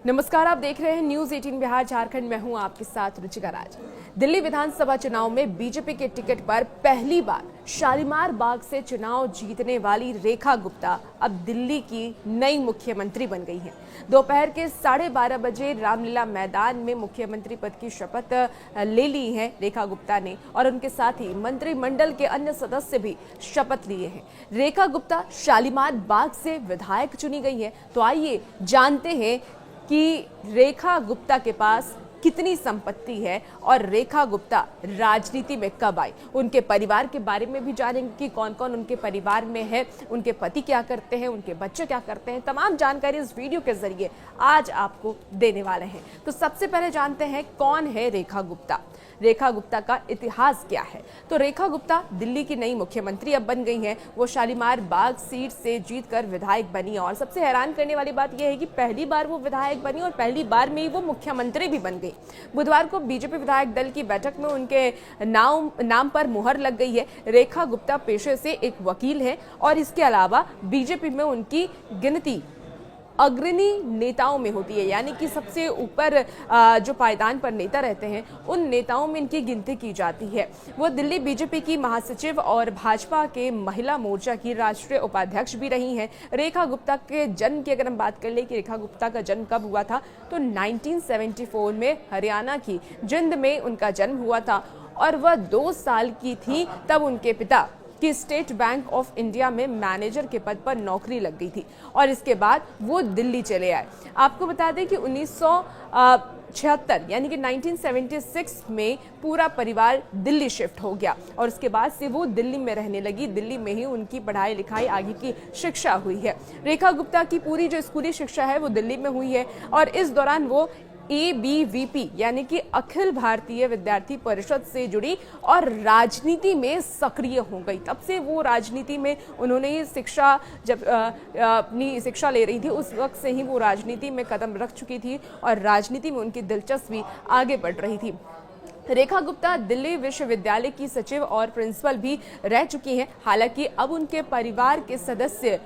नमस्कार, आप देख रहे हैं न्यूज 18 बिहार झारखंड। मैं हूं आपके साथ रुचिका राज। दिल्ली विधानसभा चुनाव में बीजेपी के टिकट पर पहली बार शालीमार बाग से चुनाव जीतने वाली रेखा गुप्ता अब दिल्ली की नई मुख्यमंत्री बन गई हैं। दोपहर के 12:30 बजे रामलीला मैदान में मुख्यमंत्री पद की शपथ ले ली है रेखा गुप्ता ने और उनके साथ ही मंत्रिमंडल के अन्य सदस्य भी शपथ लिए हैं। रेखा गुप्ता शालीमार बाग से विधायक चुनी गई है। तो आइए जानते हैं कि रेखा गुप्ता के पास कितनी संपत्ति है और रेखा गुप्ता राजनीति में कब आई। उनके परिवार के बारे में भी जानेंगे कि कौन कौन उनके परिवार में है, उनके पति क्या करते हैं, उनके बच्चे क्या करते हैं। तमाम जानकारी इस वीडियो के जरिए आज आपको देने वाले हैं। तो सबसे पहले जानते हैं कौन है रेखा गुप्ता, रेखा गुप्ता का इतिहास क्या है। तो रेखा गुप्ता दिल्ली की नई मुख्यमंत्री अब बन गई हैं। वो शालीमार बाग सीट से जीतकर विधायक बनी और सबसे हैरान करने वाली बात यह है कि पहली बार वो विधायक बनी और पहली बार में ही वो मुख्यमंत्री भी बन गई। बुधवार को बीजेपी विधायक दल की बैठक में उनके नाम पर मुहर लग गई है। रेखा गुप्ता पेशे से एक वकील है और इसके अलावा बीजेपी में उनकी गिनती अग्रणी नेताओं में होती है, यानी कि सबसे ऊपर जो पायदान पर नेता रहते हैं उन नेताओं में इनकी गिनती की जाती है। वो दिल्ली बीजेपी की महासचिव और भाजपा के महिला मोर्चा की राष्ट्रीय उपाध्यक्ष भी रही हैं। रेखा गुप्ता के जन्म की अगर हम बात कर ले कि रेखा गुप्ता का जन्म कब हुआ था, तो 1974 में हरियाणा की जिंद में उनका जन्म हुआ था और वह 2 साल की थी तब उनके पिता कि स्टेट बैंक ऑफ इंडिया में मैनेजर के पद पर नौकरी लग गई थी और इसके बाद वो दिल्ली चले आए। आपको बता दें कि 1976 यानी कि 1976 में पूरा परिवार दिल्ली शिफ्ट हो गया और उसके बाद से वो दिल्ली में रहने लगी। दिल्ली में ही उनकी पढ़ाई लिखाई आगे की शिक्षा हुई है। रेखा गुप्ता की पूरी जो स्कूली शिक्षा है वो दिल्ली में हुई है और इस दौरान वो ABVP यानी कि अखिल भारतीय विद्यार्थी परिषद से जुड़ी और राजनीति में सक्रिय हो गई। तब से वो राजनीति में उन्होंने शिक्षा जब अपनी शिक्षा ले रही थी उस वक्त से ही वो राजनीति में कदम रख चुकी थी और राजनीति में उनकी दिलचस्पी आगे बढ़ रही थी। रेखा गुप्ता दिल्ली विश्वविद्यालय की सचिव और प्रिंसिपल भी रह चुकी हैं। हालांकि अब उनके परिवार के सदस्य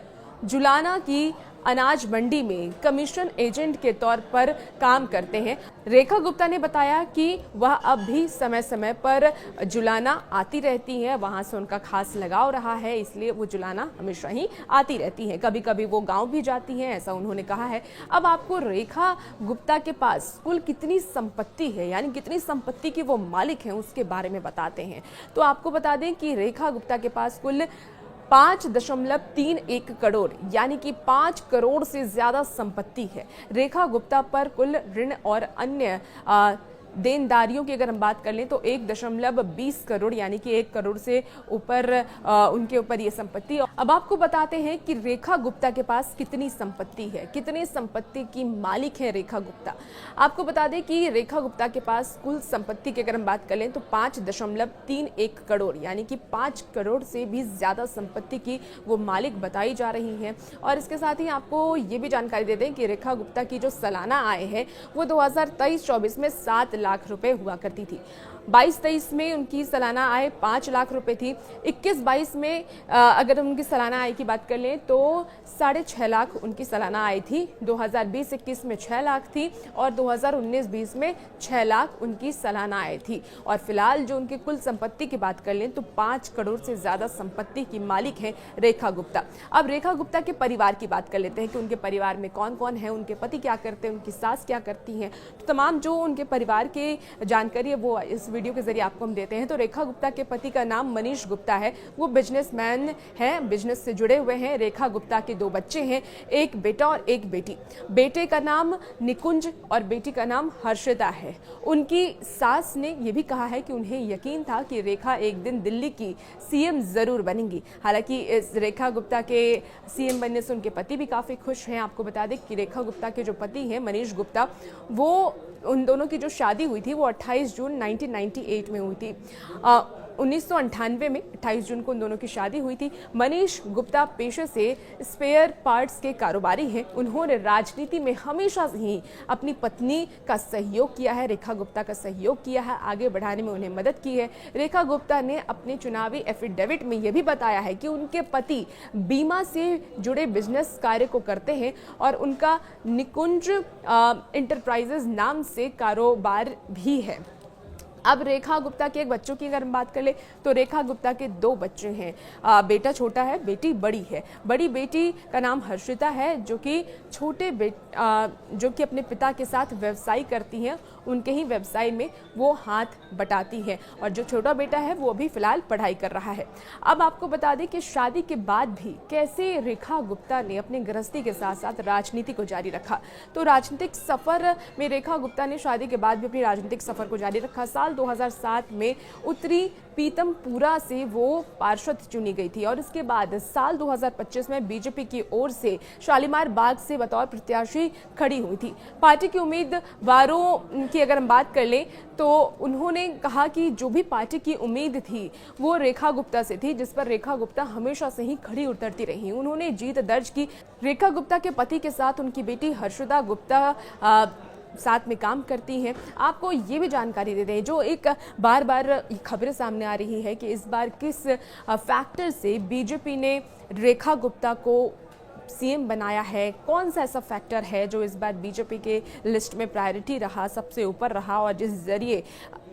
जुलाना की अनाज मंडी में कमीशन एजेंट के तौर पर काम करते हैं। रेखा गुप्ता ने बताया कि वह अब भी समय समय पर जुलाना आती रहती है, वहां से उनका खास लगाव रहा है, इसलिए वो जुलाना हमेशा ही आती रहती हैं। कभी कभी वो गांव भी जाती हैं, ऐसा उन्होंने कहा है। अब आपको रेखा गुप्ता के पास कुल कितनी संपत्ति है, यानी कितनी संपत्ति की वो मालिक हैं, उसके बारे में बताते हैं। तो आपको बता दें कि रेखा गुप्ता के पास कुल 5.31 करोड़ यानी कि 5 करोड़ से ज्यादा संपत्ति है। रेखा गुप्ता पर कुल ऋण और अन्य देनदारियों की अगर हम बात कर लें तो 1.20 करोड़ यानी कि 1 करोड़ से ऊपर उनके ऊपर ये संपत्ति। अब आपको बताते हैं कि रेखा गुप्ता के पास कितनी संपत्ति है, कितनी संपत्ति की मालिक है रेखा गुप्ता। आपको बता दें कि रेखा गुप्ता के पास कुल संपत्ति की अगर हम बात कर लें तो 5.31 करोड़ यानी कि 5 करोड़ से भी ज्यादा संपत्ति की वो मालिक बताई जा रही है। और इसके साथ ही आपको ये भी जानकारी दे दें कि रेखा गुप्ता की जो सालाना आय है वो 2023-24 में 7 लाख रुपए हुआ करती थी। 22-23 में उनकी सालाना आय 5 लाख रुपए थी। 21-22 में अगर उनकी सालाना आय की बात कर लें तो 6.5 लाख उनकी सालाना आय थी। 2020-21 में 6 लाख थी और 2019-20 में 6 लाख उनकी सालाना आय थी। और फिलहाल जो उनकी कुल संपत्ति की बात कर लें तो 5 करोड़ से ज्यादा संपत्ति की मालिक है रेखा गुप्ता। अब रेखा गुप्ता के परिवार की बात कर लेते हैं कि उनके परिवार में कौन कौन है, उनके पति क्या करते हैं, उनकी सास क्या करती हैं। तो तमाम जो उनके परिवार की जानकारी है वो इस वीडियो के जरिए आपको हम देते हैं। तो रेखा गुप्ता के पति का नाम मनीष गुप्ता है, वो बिजनेसमैन हैं, बिजनेस से जुड़े हुए हैं। रेखा गुप्ता के 2 बच्चे हैं, एक बेटा और एक बेटी। बेटे का नाम निकुंज और बेटी का नाम हर्षिता है। उनकी सास ने यह भी कहा है कि उन्हें यकीन था कि रेखा एक दिन दिल्ली की CM जरूर बनेंगी। हालांकि इस रेखा गुप्ता के CM बनने से उनके पति भी काफी खुश हैं। आपको बता दें कि रेखा गुप्ता के जो पति हैं मनीष गुप्ता, वो उन दोनों की जो शादी हुई थी वो 28 जून 1998 में हुई थी। 1998 में 28 जून को उन दोनों की शादी हुई थी। मनीष गुप्ता पेशे से स्पेयर पार्ट्स के कारोबारी हैं। उन्होंने राजनीति में हमेशा से ही अपनी पत्नी का सहयोग किया है, रेखा गुप्ता का सहयोग किया है, आगे बढ़ाने में उन्हें मदद की है। रेखा गुप्ता ने अपने चुनावी एफिडेविट में यह भी बताया है कि उनके पति बीमा से जुड़े बिजनेस कार्य को करते हैं और उनका निकुंज इंटरप्राइजेज नाम से कारोबार भी है। अब रेखा गुप्ता के एक बच्चों की अगर हम बात कर ले तो रेखा गुप्ता के 2 बच्चे हैं। बेटा छोटा है, बेटी बड़ी है। बड़ी बेटी का नाम हर्षिता है, जो कि जो कि अपने पिता के साथ व्यवसाय करती हैं। उनके ही व्यवसाय में वो हाथ बटाती है और जो छोटा बेटा है वो अभी फिलहाल पढ़ाई कर रहा है। अब आपको बता दें कि शादी के बाद भी कैसे रेखा गुप्ता ने अपने गृहस्थी के साथ साथ राजनीति को जारी रखा। तो राजनीतिक सफर में रेखा गुप्ता ने शादी के बाद भी अपनी राजनीतिक सफर को जारी रखा। साल 2007 में उत्तरी पीतमपुरा से वो पार्षद चुनी गई थी और इसके बाद साल 2025 में बीजेपी की ओर से शालीमार बाग से बतौर प्रत्याशी खड़ी हुई थी। पार्टी के उम्मीदवारों की अगर हम बात कर लें तो उन्होंने कहा कि जो भी पार्टी की उम्मीद थी वो रेखा गुप्ता से थी, जिस पर रेखा गुप्ता हमेशा से ही खड़ी उतरती रही। उन्होंने जीत दर्ज की। रेखा गुप्ता के पति के साथ उनकी बेटी हर्षिता गुप्ता साथ में काम करती हैं। आपको ये भी जानकारी दे दें, जो एक बार बार खबरें सामने आ रही है कि इस बार किस फैक्टर से बीजेपी ने रेखा गुप्ता को सीएम बनाया है, कौन सा ऐसा फैक्टर है जो इस बार बीजेपी के लिस्ट में प्रायोरिटी रहा, सबसे ऊपर रहा और जिस जरिए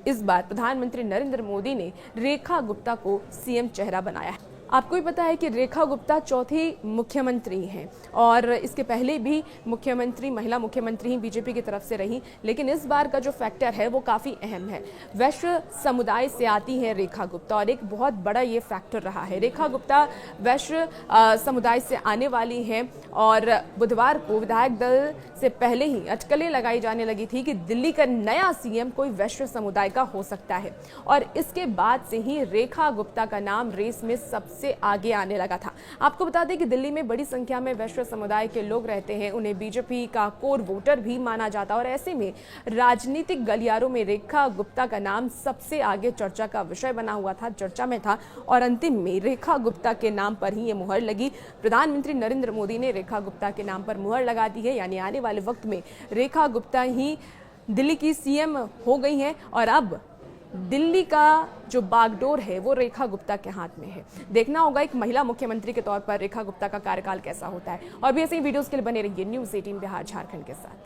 इस बार प्रधानमंत्री नरेंद्र मोदी ने रेखा गुप्ता को सीएम चेहरा बनाया है। आपको भी पता है कि रेखा गुप्ता चौथी मुख्यमंत्री हैं और इसके पहले भी मुख्यमंत्री महिला मुख्यमंत्री ही बीजेपी की तरफ से रही, लेकिन इस बार का जो फैक्टर है वो काफ़ी अहम है। वैश्य समुदाय से आती है रेखा गुप्ता और एक बहुत बड़ा ये फैक्टर रहा है। रेखा गुप्ता वैश्य समुदाय से आने वाली हैं और बुधवार को विधायक दल से पहले ही अटकलें लगाई जाने लगी थी कि दिल्ली का नया सीएम कोई वैश्य समुदाय का हो सकता है और इसके बाद से ही रेखा गुप्ता का नाम रेस में सबसे आगे आने लगा था। आपको बता दें कि दिल्ली में बड़ी संख्या में वैश्य समुदाय के लोग रहते हैं, उन्हें बीजेपी का कोर वोटर भी माना जाता और ऐसे में राजनीतिक गलियारों में रेखा गुप्ता का नाम सबसे आगे चर्चा का विषय बना हुआ था, चर्चा में था और अंतिम में रेखा गुप्ता के नाम पर ही ये मुहर लगी। प्रधानमंत्री नरेंद्र मोदी ने रेखा गुप्ता के नाम पर मुहर लगा दी है, यानी आने वाले वक्त में रेखा गुप्ता ही दिल्ली की सीएम हो गई हैं और अब दिल्ली का जो बागडोर है वो रेखा गुप्ता के हाथ में है। देखना होगा एक महिला मुख्यमंत्री के तौर पर रेखा गुप्ता का कार्यकाल कैसा होता है। और भी ऐसे ही वीडियोस के लिए बने रहिए न्यूज़ 18 बिहार झारखंड के साथ।